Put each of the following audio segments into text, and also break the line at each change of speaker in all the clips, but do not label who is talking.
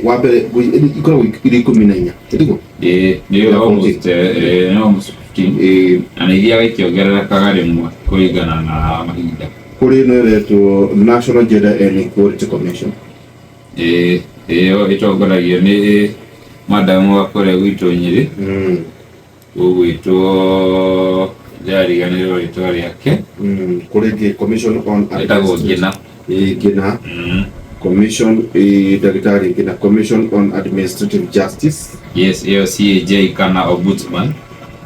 Wabe ikoragwo iri 14 ndiko
niyo almost almost 15 na iria ikiongererekaga rimwe kuringana na mahinda.
Kuri no reto National Gender and Equality Commission
iyo itongoragio ni madamu wakore gwitũ Nyeri ugwitwo yariganirwo ritwa riake
kuri commission on
Gina
Commission Daktari Gina Commission on Administrative Justice.
Yes, CAJ kana Ombudsman.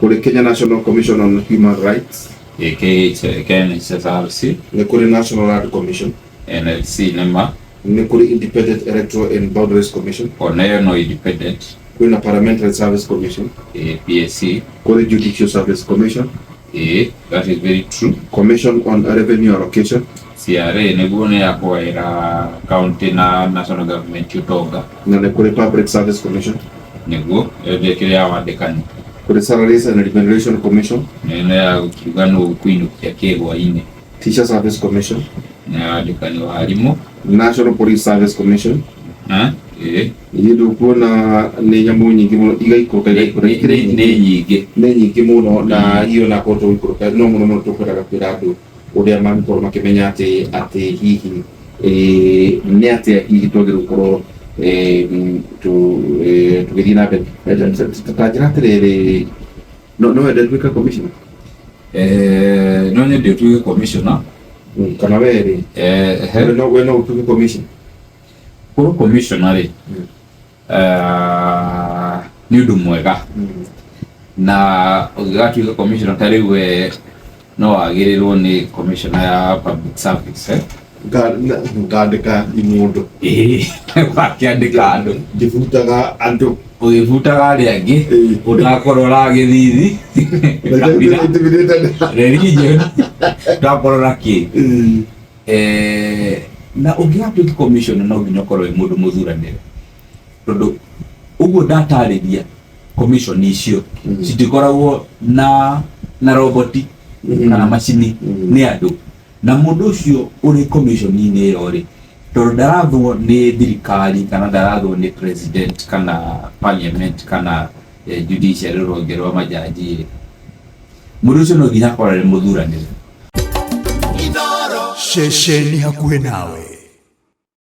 Kuri Kenya National Commission on Human Rights.
KNHRC.
Ne kuri National Art Commission.
NLC nema.
Ne kuri Independent Electoral and Boundaries Commission.
Onayo no independent.
Kuri na Parliamentary Service Commission.
PSC.
Kuri Judicial Service Commission.
That is very true.
Commission on Revenue Allocation.
CRA niguo ni ya kuwaira county na national government utonga.
Na ne kuri Public Service Commission.
Niguo yekire ya wandikani.
Kuri Salaries and Remuneration Commission.
Nene ya ukigano kuinukia kigwa-ini.
Teacher Service Commission.
Na wandikani wa alimu.
National Police Service Commission.
Yidu
kuona ni nyamu nyingi muno igaikuruka ni nyingi muno na hiyo na koto ikuruka no muno tukwiraga kwira andu uria mangikorwo makimenya ati hihi ni atia hihi twagiru korwo tugithii na mbere tukanjira atiriri no wende twika commissioner
no nyende twike commissioner
kana weri we no twike commissioner
kuru commissioner ni undu mwega na ugatuika commissioner tariwe no agirirwo ni commissioner ya public service ngandika imundu wakiandika andu
ndivutaga andu
ugivutaga aria angi unakorora githithi religion ndakorora ki na ungĩatuĩka commissioner no nginya ũkorwo wĩ mũndũ mũthuranĩre tondũ ũguo ndatariria commission icio citikoragwo na roboti kana macini nĩ andũ na mũndũ ũcio ũrĩ commission-inĩ ĩyo rĩ tondũ ndarathwo nĩ thirikari kana ndarathwo nĩ president kana parliament kana judiciary rũhonge rwa majaji rĩ mũndũ ũcio no nginya akorwo arĩ mũthuranĩre.
Shesheni hakuhĩ nawe.